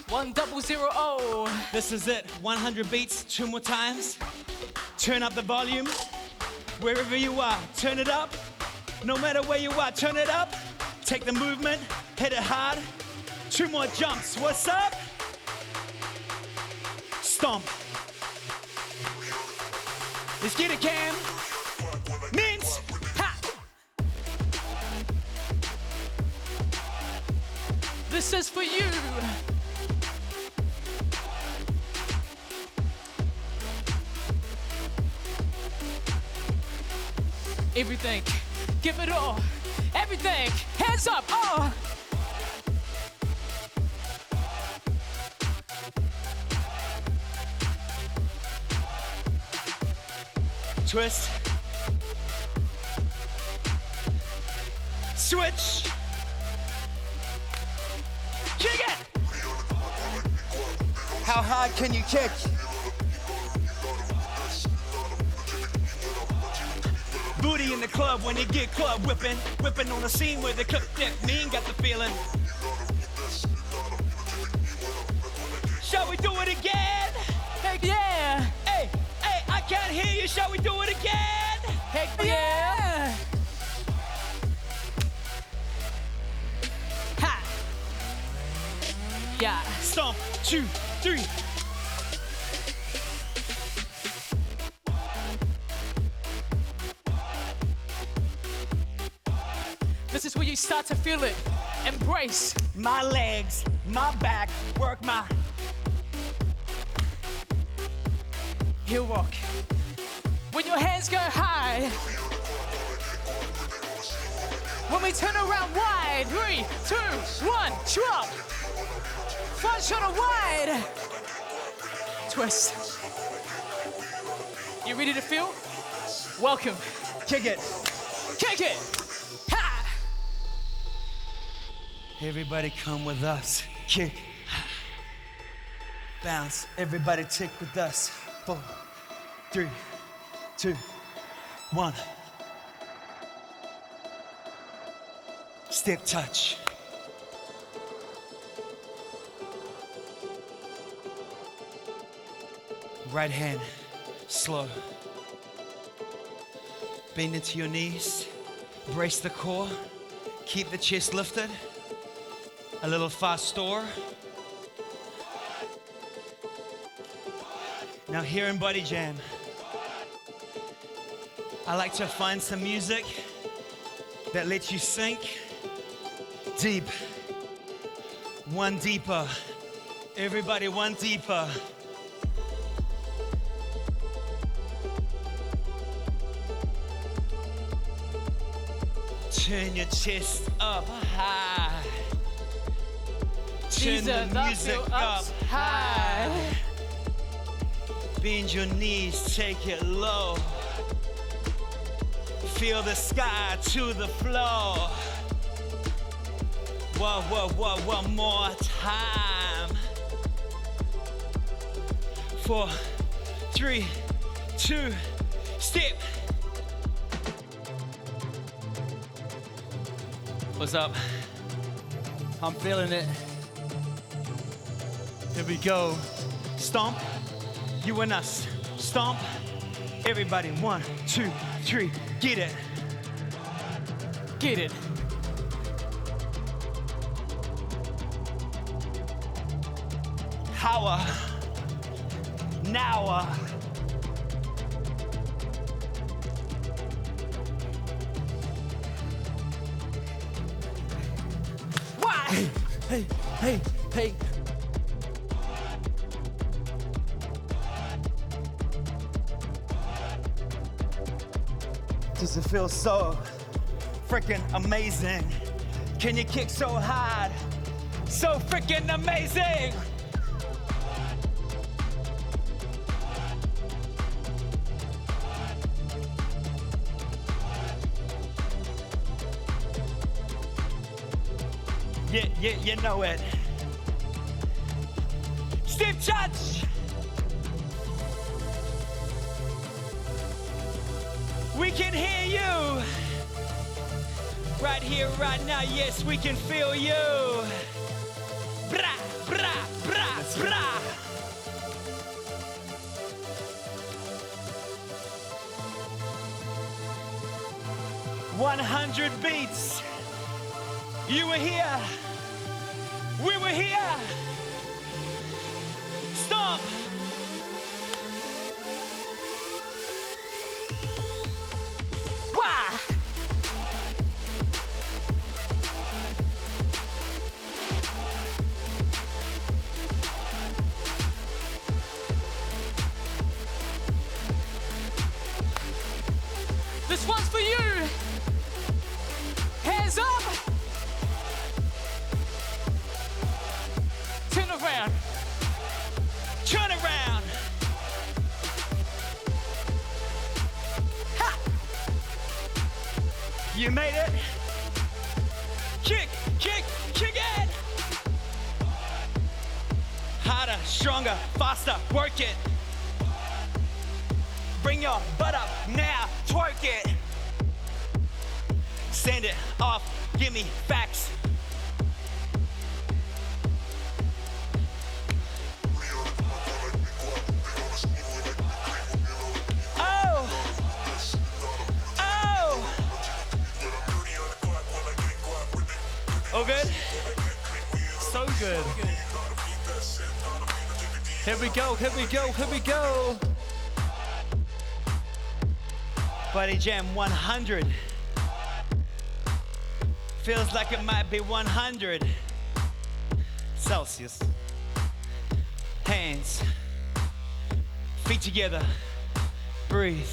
1000. This is it. 100 beats, 2 more times. Turn up the volume. Wherever you are, turn it up. No matter where you are, turn it up. Take the movement, hit it hard. 2 more jumps. What's up? Stomp. Let's get it, Cam. Means. Ha! This is for you. Everything, give it all. Everything, hands up, oh. Twist. Switch. Kick it. How hard can you kick? Booty in the club when you get club whipping. Whipping on the scene where the clip dip. Mean got the feeling. Shall we do it again? Heck yeah. Hey, hey, I can't hear you. Shall we do it again? Heck yeah. Ha. Yeah. Stomp, 2, 3. This is where you start to feel it. Embrace my legs, my back, work my heel walk. When your hands go high. When we turn around wide. 3, 2, 1, drop. Front shoulder wide. Twist. You ready to feel? Welcome. Kick it. Kick it. Ha! Everybody come with us. Kick. Bounce. Everybody tick with us. 4, 3, 2, 1. Step touch. Right hand, slow. Bend into your knees. Brace the core. Keep the chest lifted. A little fast store. Now here in Bodyjam, I like to find some music that lets you sink deep. One deeper. Everybody, one deeper. Turn your chest up high. Turn the music up high. Bend your knees, take it low. Feel the sky to the floor. Whoa, whoa, whoa, one more time. 4, 3, 2, step. What's up? I'm feeling it. Here we go. Stomp, you and us. Stomp, everybody. 1, 2, 3, get it. Get it. Hour, now. Why? Hey, hey, hey. Does it feel so freaking amazing? Can you kick so hard? So freaking amazing! Yeah, you know it. Step touch! We can hear you! Right here, right now, yes, we can feel you! Bra, bra, bra! 100 beats. You were here. We were here. Stomp. Why? This one's for you. Hands up. Turn around. Turn around. Ha! You made it. Kick, kick, kick it. Harder, stronger, faster, work it. Bring your butt up now, twerk it. Send it off, give me facts. Oh! Oh! Oh, good? So good. Here we go, here we go, here we go. Bodyjam 100. Feels like it might be 100 Celsius. Hands, feet together, breathe.